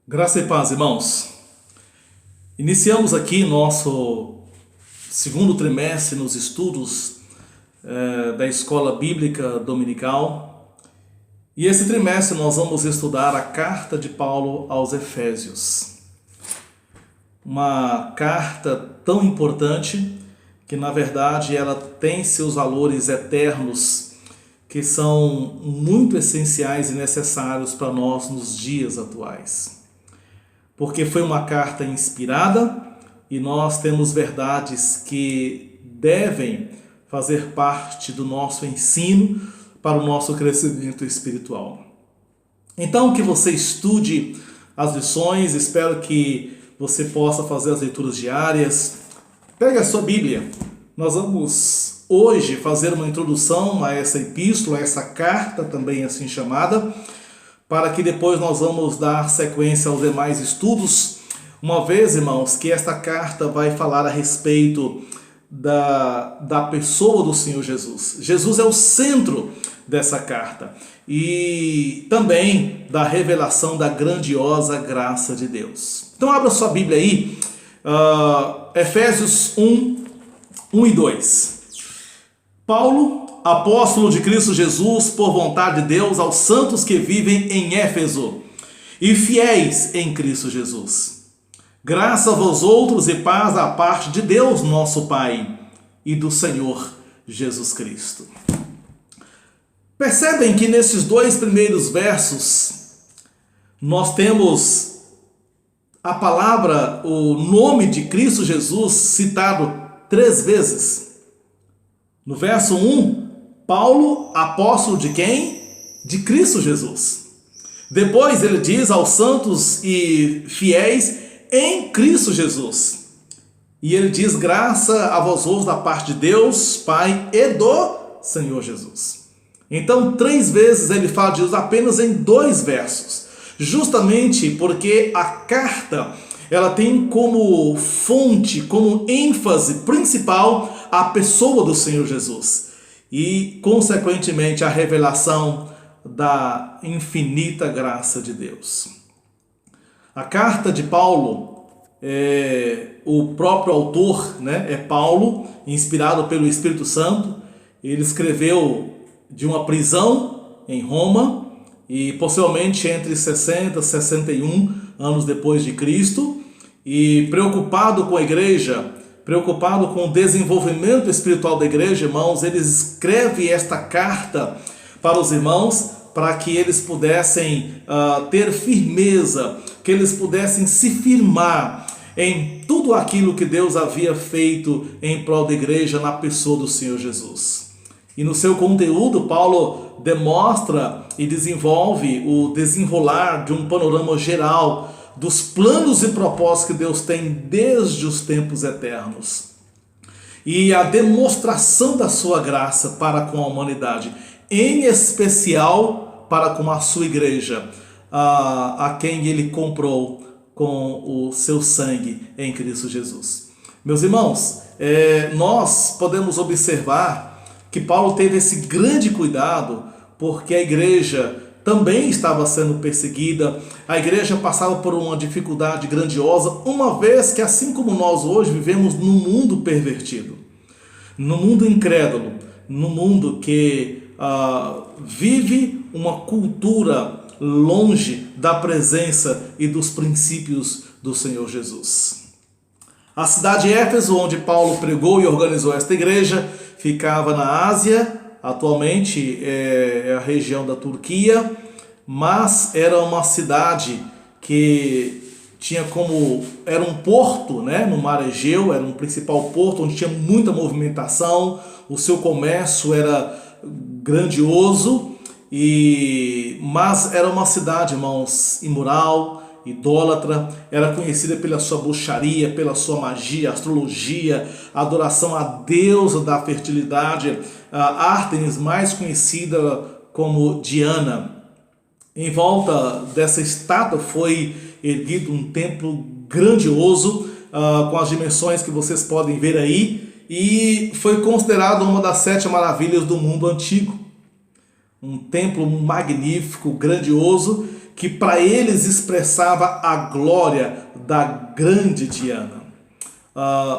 Graça e paz, irmãos. Iniciamos aqui nosso segundo trimestre nos estudos da Escola Bíblica Dominical. E esse trimestre nós vamos estudar a carta de Paulo aos Efésios. Uma carta tão importante que, na verdade, ela tem seus valores eternos que são muito essenciais e necessários para nós nos dias atuais. Porque foi uma carta inspirada e nós temos verdades que devem fazer parte do nosso ensino para o nosso crescimento espiritual. Então, que você estude as lições, espero que você possa fazer as leituras diárias. Pegue a sua Bíblia, nós vamos hoje fazer uma introdução a essa epístola, a essa carta também assim chamada, para que depois nós vamos dar sequência aos demais estudos, uma vez, irmãos, que esta carta vai falar a respeito da pessoa do Senhor Jesus. Jesus é o centro dessa carta e também da revelação da grandiosa graça de Deus. Então abra sua Bíblia aí, Efésios 1 e 2. Paulo, apóstolo de Cristo Jesus, por vontade de Deus, aos santos que vivem em Éfeso e fiéis em Cristo Jesus. Graça a vós outros e paz da parte de Deus, nosso Pai, e do Senhor Jesus Cristo. Percebem que nesses dois primeiros versos nós temos a palavra, o nome de Cristo Jesus citado 3 vezes. No verso 1, Paulo, apóstolo de quem? De Cristo Jesus. Depois ele diz aos santos e fiéis em Cristo Jesus. E ele diz graça a vós outros da parte de Deus, Pai e do Senhor Jesus. Então 3 vezes ele fala de Jesus apenas em 2 versos. Justamente porque a carta ela tem como fonte, como ênfase principal a pessoa do Senhor Jesus. E, consequentemente, a revelação da infinita graça de Deus. A carta de Paulo, o próprio autor, é Paulo, inspirado pelo Espírito Santo. Ele escreveu de uma prisão em Roma e possivelmente entre 60 e 61 anos depois de Cristo. E preocupado com a igreja, preocupado com o desenvolvimento espiritual da igreja, irmãos, ele escreve esta carta para os irmãos, para que eles pudessem ter firmeza, que eles pudessem se firmar em tudo aquilo que Deus havia feito em prol da igreja na pessoa do Senhor Jesus. E no seu conteúdo, Paulo demonstra e desenvolve o desenrolar de um panorama geral dos planos e propósitos que Deus tem desde os tempos eternos. E a demonstração da sua graça para com a humanidade, em especial para com a sua igreja, a quem ele comprou com o seu sangue em Cristo Jesus. Meus irmãos, nós podemos observar que Paulo teve esse grande cuidado, porque a igreja também estava sendo perseguida, a igreja passava por uma dificuldade grandiosa, uma vez que, assim como nós hoje, vivemos num mundo pervertido, num mundo incrédulo, num mundo que vive uma cultura longe da presença e dos princípios do Senhor Jesus. A cidade de Éfeso, onde Paulo pregou e organizou esta igreja, ficava na Ásia. Atualmente é a região da Turquia, mas era uma cidade que tinha era um porto, no mar Egeu, era um principal porto onde tinha muita movimentação, o seu comércio era grandioso, mas era uma cidade, irmãos, imoral, idólatra, era conhecida pela sua bruxaria, pela sua magia, astrologia, adoração à deusa da fertilidade, Ártemis, mais conhecida como Diana. Em volta dessa estátua foi erguido um templo grandioso, com as dimensões que vocês podem ver aí, e foi considerado uma das 7 maravilhas do mundo antigo. Um templo magnífico, grandioso, que para eles expressava a glória da grande Diana.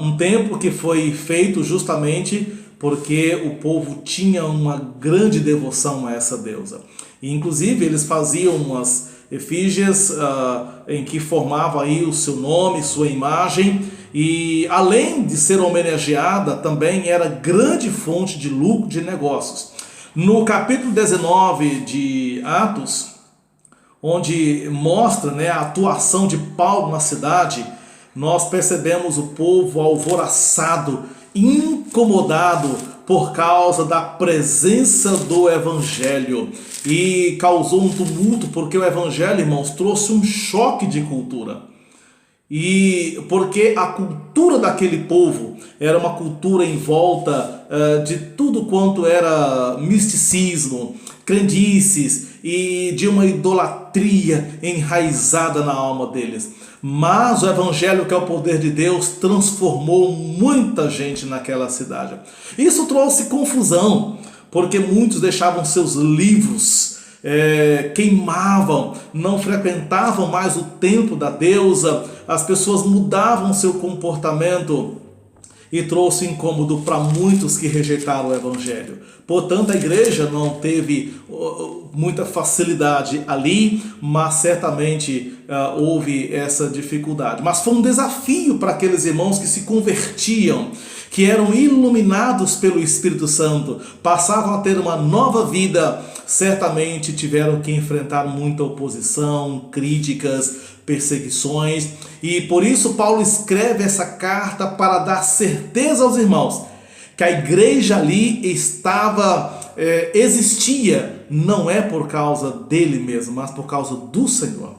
Um templo que foi feito justamente porque o povo tinha uma grande devoção a essa deusa. E, inclusive, eles faziam umas efígies em que formava aí o seu nome, sua imagem, e além de ser homenageada, também era grande fonte de lucro de negócios. No capítulo 19 de Atos, onde mostra, né, a atuação de Paulo na cidade, nós percebemos o povo alvoroçado, incomodado por causa da presença do Evangelho, e causou um tumulto porque o Evangelho, irmãos, trouxe um choque de cultura. E porque a cultura daquele povo era uma cultura em volta de tudo quanto era misticismo, crendices e de uma idolatria enraizada na alma deles. Mas o Evangelho, que é o poder de Deus, transformou muita gente naquela cidade. Isso trouxe confusão, porque muitos deixavam seus livros, queimavam, não frequentavam mais o templo da deusa, as pessoas mudavam seu comportamento e trouxe incômodo para muitos que rejeitaram o Evangelho. Portanto, a igreja não teve muita facilidade ali, mas certamente houve essa dificuldade. Mas foi um desafio para aqueles irmãos que se convertiam, que eram iluminados pelo Espírito Santo, passavam a ter uma nova vida, certamente tiveram que enfrentar muita oposição, críticas, perseguições, e por isso Paulo escreve essa carta para dar certeza aos irmãos que a igreja ali existia, não é por causa dele mesmo, mas por causa do Senhor.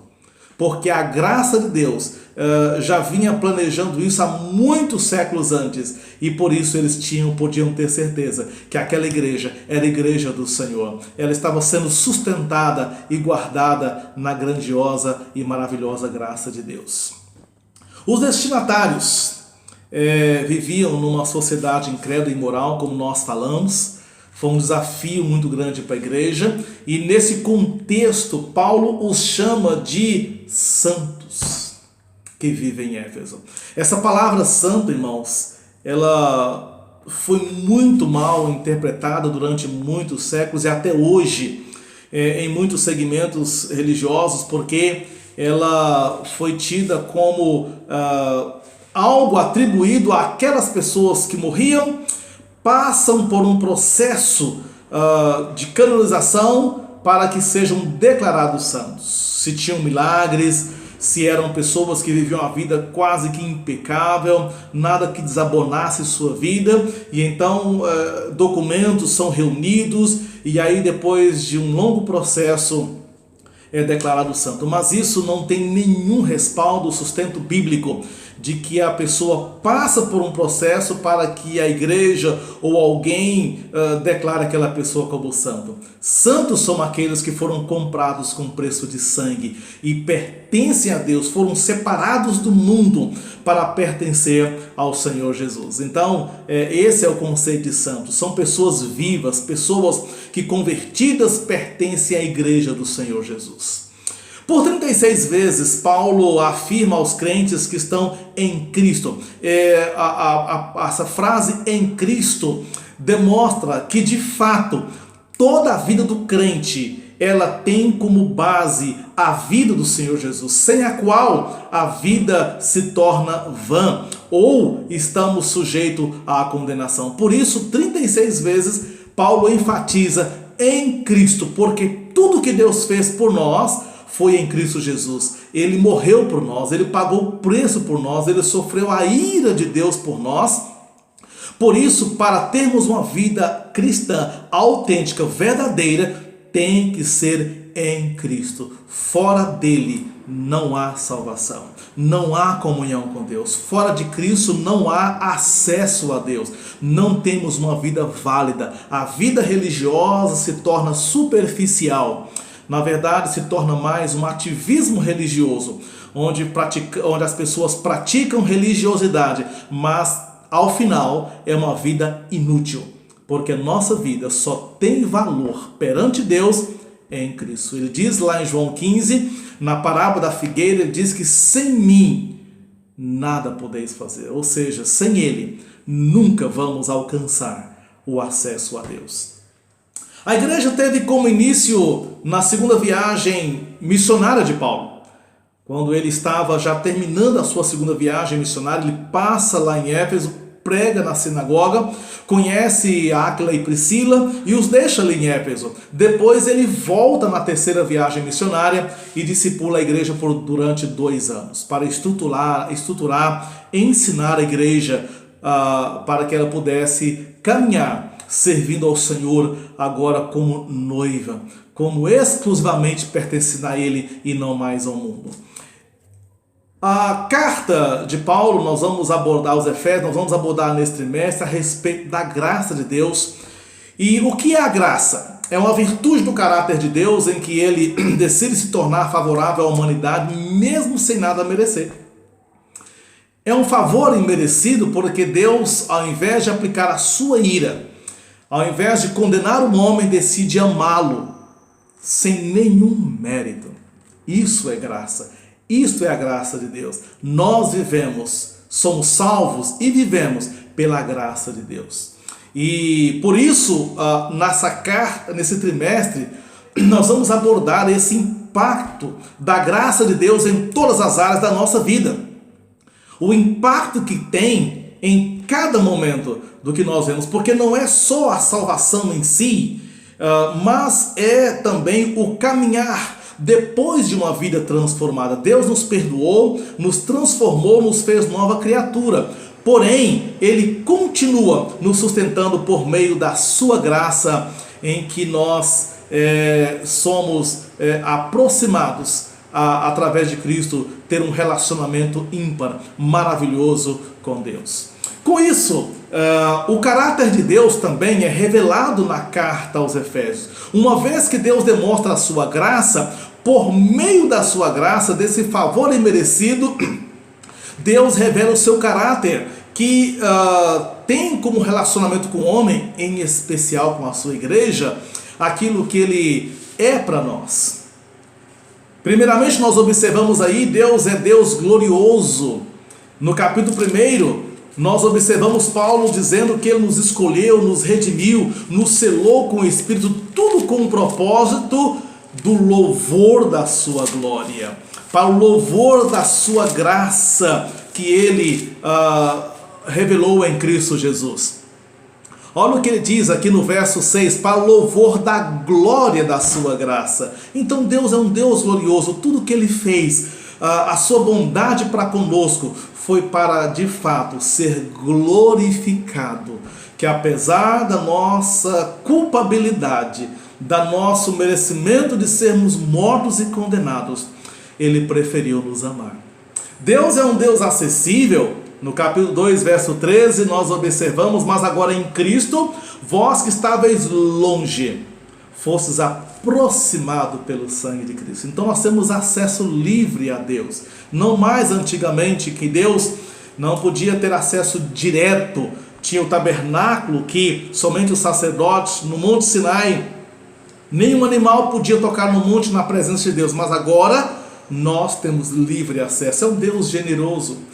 Porque a graça de Deus já vinha planejando isso há muitos séculos antes, e por isso eles podiam ter certeza que aquela igreja era a igreja do Senhor. Ela estava sendo sustentada e guardada na grandiosa e maravilhosa graça de Deus. Os destinatários viviam numa sociedade incrédula e imoral, como nós falamos. Foi um desafio muito grande para a igreja, e nesse contexto Paulo os chama de santos que vivem em Éfeso. Essa palavra santo, irmãos, ela foi muito mal interpretada durante muitos séculos e até hoje em muitos segmentos religiosos, porque ela foi tida como algo atribuído àquelas pessoas que morriam, passam por um processo de canonização para que sejam declarados santos. Se tinham milagres, se eram pessoas que viviam a vida quase que impecável, nada que desabonasse sua vida, e então documentos são reunidos, e aí depois de um longo processo é declarado santo. Mas isso não tem nenhum respaldo, sustento bíblico de que a pessoa passa por um processo para que a igreja ou alguém declare aquela pessoa como santo. Santos são aqueles que foram comprados com preço de sangue e pertencem a Deus, foram separados do mundo para pertencer ao Senhor Jesus. Então, esse é o conceito de santo. São pessoas vivas, pessoas que convertidas pertencem à igreja do Senhor Jesus. Por 36 vezes, Paulo afirma aos crentes que estão em Cristo. Essa frase em Cristo demonstra que, de fato, toda a vida do crente, ela tem como base a vida do Senhor Jesus, sem a qual a vida se torna vã ou estamos sujeitos à condenação. Por isso, 36 vezes, Paulo enfatiza em Cristo, porque tudo que Deus fez por nós foi em Cristo Jesus. Ele morreu por nós, ele pagou o preço por nós, ele sofreu a ira de Deus por nós. Por isso, para termos uma vida cristã autêntica, verdadeira, tem que ser em Cristo. Fora dele não há salvação, não há comunhão com Deus. Fora de Cristo não há acesso a Deus. Não temos uma vida válida. A vida religiosa se torna superficial. Na verdade, se torna mais um ativismo religioso, onde as pessoas praticam religiosidade, mas ao final é uma vida inútil, porque a nossa vida só tem valor perante Deus em Cristo. Ele diz lá em João 15, na parábola da figueira, ele diz que sem mim nada podeis fazer. Ou seja, sem ele nunca vamos alcançar o acesso a Deus. A igreja teve como início na segunda viagem missionária de Paulo. Quando ele estava já terminando a sua segunda viagem missionária, ele passa lá em Éfeso, prega na sinagoga, conhece Áquila e Priscila e os deixa ali em Éfeso. Depois ele volta na terceira viagem missionária e discipula a igreja durante 2 anos, para estruturar, ensinar a igreja para que ela pudesse caminhar, servindo ao Senhor agora como noiva, como exclusivamente pertencendo a Ele e não mais ao mundo. A carta de Paulo, nós vamos abordar os Efésios, nós vamos abordar neste trimestre a respeito da graça de Deus. E o que é a graça? É uma virtude do caráter de Deus em que Ele decide se tornar favorável à humanidade mesmo sem nada merecer. É um favor imerecido porque Deus, ao invés de aplicar a sua ira, ao invés de condenar um homem, decide amá-lo sem nenhum mérito. Isso é graça. Isto é a graça de Deus. Nós vivemos, somos salvos e vivemos pela graça de Deus. E por isso, nesse trimestre, nós vamos abordar esse impacto da graça de Deus em todas as áreas da nossa vida. O impacto que tem em cada momento do que nós vemos, porque não é só a salvação em si, mas é também o caminhar depois de uma vida transformada. Deus nos perdoou, nos transformou, nos fez nova criatura. Porém, Ele continua nos sustentando por meio da sua graça, em que nós somos aproximados através de Cristo, ter um relacionamento ímpar, maravilhoso com Deus. Com isso, o caráter de Deus também é revelado na carta aos Efésios. Uma vez que Deus demonstra a sua graça, por meio da sua graça, desse favor imerecido, Deus revela o seu caráter, que tem como relacionamento com o homem, em especial com a sua igreja, aquilo que Ele é para nós. Primeiramente, nós observamos aí, Deus é Deus glorioso. No capítulo 1, nós observamos Paulo dizendo que Ele nos escolheu, nos redimiu, nos selou com o Espírito, tudo com o propósito do louvor da sua glória, para o louvor da sua graça que Ele revelou em Cristo Jesus. Olha o que ele diz aqui no verso 6, para o louvor da glória da sua graça. Então Deus é um Deus glorioso, tudo que Ele fez, a sua bondade para conosco, foi para de fato ser glorificado, que apesar da nossa culpabilidade, da nosso merecimento de sermos mortos e condenados, Ele preferiu nos amar. Deus é um Deus acessível. No capítulo 2, verso 13, nós observamos: mas agora em Cristo, vós que estáveis longe, fostes aproximados pelo sangue de Cristo. Então nós temos acesso livre a Deus. Não mais antigamente, que Deus não podia ter acesso direto. Tinha o tabernáculo que somente os sacerdotes, no Monte Sinai, nenhum animal podia tocar no monte na presença de Deus. Mas agora nós temos livre acesso. É um Deus generoso.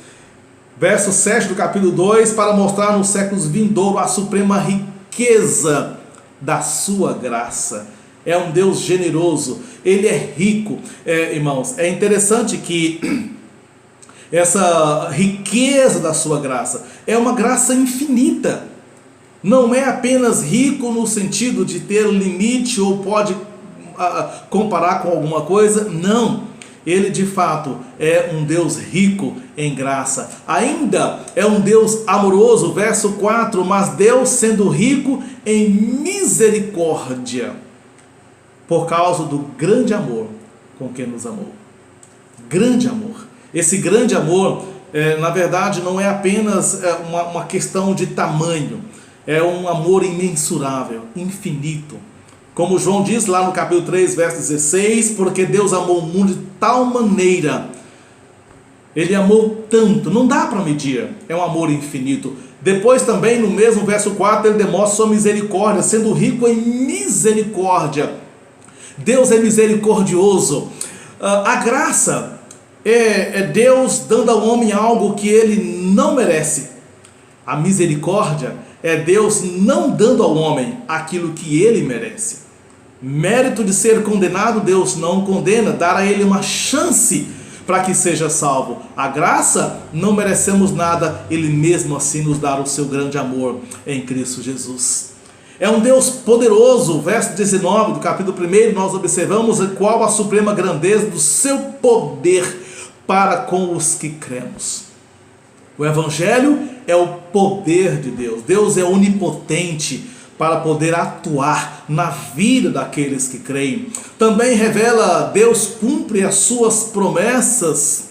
Verso 7 do capítulo 2, para mostrar nos séculos vindouros a suprema riqueza da sua graça. É um Deus generoso, Ele é rico. Irmãos, é interessante que essa riqueza da sua graça é uma graça infinita. Não é apenas rico no sentido de ter limite ou pode comparar com alguma coisa, não. Ele de fato é um Deus rico em graça. Ainda é um Deus amoroso. Verso 4, mas Deus sendo rico em misericórdia, por causa do grande amor com que nos amou. Grande amor. Esse grande amor, na verdade, não é apenas uma questão de tamanho. É um amor imensurável, infinito. Como João diz lá no capítulo 3, verso 16, porque Deus amou o mundo de tal maneira, Ele amou tanto, não dá para medir, é um amor infinito. Depois também no mesmo verso 4, Ele demonstra sua misericórdia, sendo rico em misericórdia. Deus é misericordioso. A graça é Deus dando ao homem algo que ele não merece. A misericórdia é Deus não dando ao homem aquilo que ele merece. Mérito de ser condenado, Deus não condena, dar a ele uma chance para que seja salvo. A graça, não merecemos nada, ele mesmo assim nos dá o seu grande amor em Cristo Jesus. É um Deus poderoso. Verso 19 do capítulo 1, nós observamos qual a suprema grandeza do seu poder para com os que cremos. O Evangelho é o poder de Deus. Deus é onipotente para poder atuar na vida daqueles que creem. Também revela, Deus cumpre as suas promessas.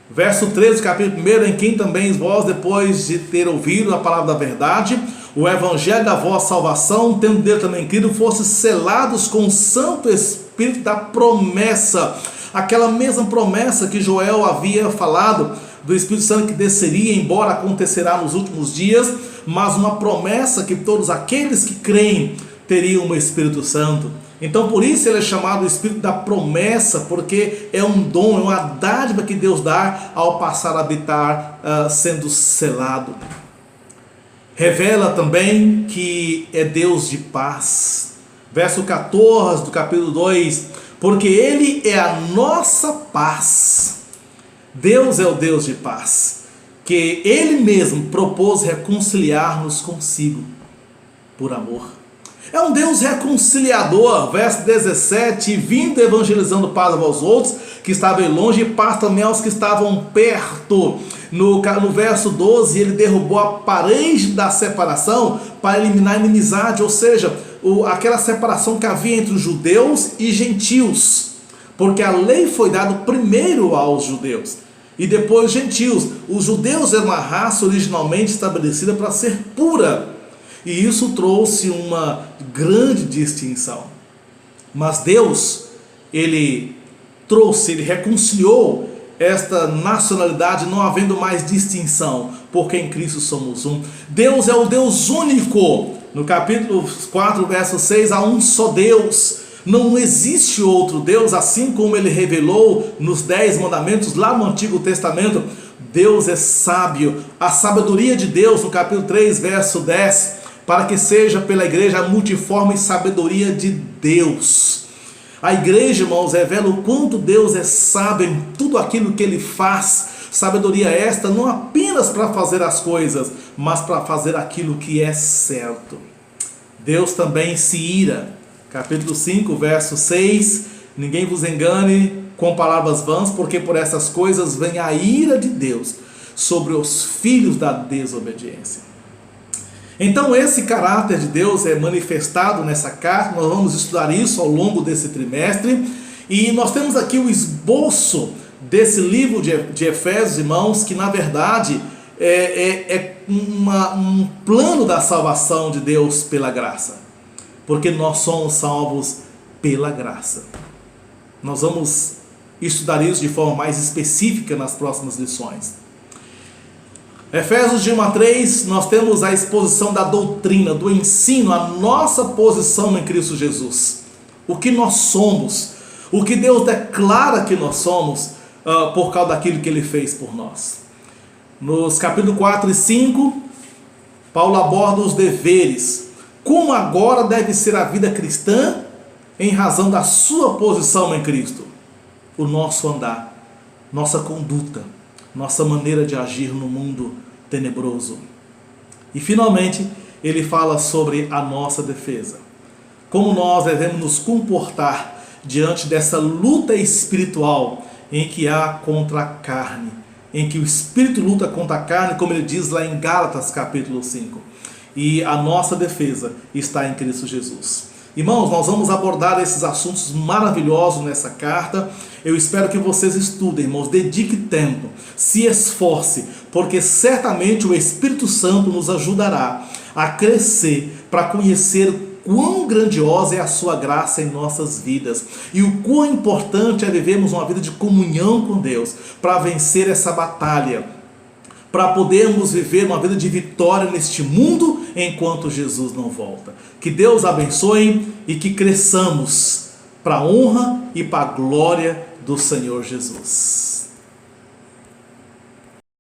Verso 13, capítulo 1, em quem também vós, depois de ter ouvido a palavra da verdade, o evangelho da vossa salvação, tendo dele também crido, fostes selados com o Santo Espírito da promessa. Aquela mesma promessa que Joel havia falado, do Espírito Santo que desceria, embora acontecerá nos últimos dias, mas uma promessa que todos aqueles que creem teriam o Espírito Santo. Então por isso ele é chamado o Espírito da promessa, porque é um dom, é uma dádiva que Deus dá ao passar a habitar sendo selado. Revela também que é Deus de paz. Verso 14 do capítulo 2, porque ele é a nossa paz. Deus é o Deus de paz, que ele mesmo propôs reconciliar-nos consigo, por amor. É um Deus reconciliador. Verso 17, vindo evangelizando paz aos outros que estavam longe, e paz também aos que estavam perto. No verso 12, ele derrubou a parede da separação para eliminar a inimizade, ou seja, aquela separação que havia entre os judeus e gentios, porque a lei foi dada primeiro aos judeus e depois aos gentios. Os judeus eram uma raça originalmente estabelecida para ser pura, e isso trouxe uma grande distinção. Mas Deus, ele reconciliou esta nacionalidade, não havendo mais distinção, porque em Cristo somos um. Deus é o Deus único. No capítulo 4, verso 6, há um só Deus. Não existe outro Deus, assim como ele revelou nos 10 mandamentos lá no Antigo Testamento. Deus é sábio. A sabedoria de Deus, no capítulo 3, verso 10, para que seja pela igreja a multiforme sabedoria de Deus. A igreja, irmãos, revela o quanto Deus é sábio em tudo aquilo que ele faz. Sabedoria esta não apenas para fazer as coisas, mas para fazer aquilo que é certo. Deus também se ira. Capítulo 5, verso 6, ninguém vos engane com palavras vãs, porque por essas coisas vem a ira de Deus sobre os filhos da desobediência. Então esse caráter de Deus é manifestado nessa carta. Nós vamos estudar isso ao longo desse trimestre, e nós temos aqui o esboço desse livro de Efésios, irmãos, que na verdade é um plano da salvação de Deus pela graça, porque nós somos salvos pela graça. Nós vamos estudar isso de forma mais específica nas próximas lições. Efésios de 1 a 3, nós temos a exposição da doutrina, do ensino, a nossa posição em Cristo Jesus. O que nós somos, o que Deus declara que nós somos, por causa daquilo que ele fez por nós. Nos capítulos 4 e 5, Paulo aborda os deveres. Como agora deve ser a vida cristã em razão da sua posição em Cristo? O nosso andar, nossa conduta, nossa maneira de agir no mundo tenebroso. E finalmente ele fala sobre a nossa defesa. Como nós devemos nos comportar diante dessa luta espiritual em que há contra a carne, em que o Espírito luta contra a carne, como ele diz lá em Gálatas capítulo 5. E a nossa defesa está em Cristo Jesus. Irmãos, nós vamos abordar esses assuntos maravilhosos nessa carta. Eu espero que vocês estudem, irmãos, dedique tempo, se esforce, porque certamente o Espírito Santo nos ajudará a crescer para conhecer quão grandiosa é a sua graça em nossas vidas e o quão importante é vivermos uma vida de comunhão com Deus para vencer essa batalha, para podermos viver uma vida de vitória neste mundo enquanto Jesus não volta. Que Deus abençoe e que cresçamos para a honra e para a glória do Senhor Jesus.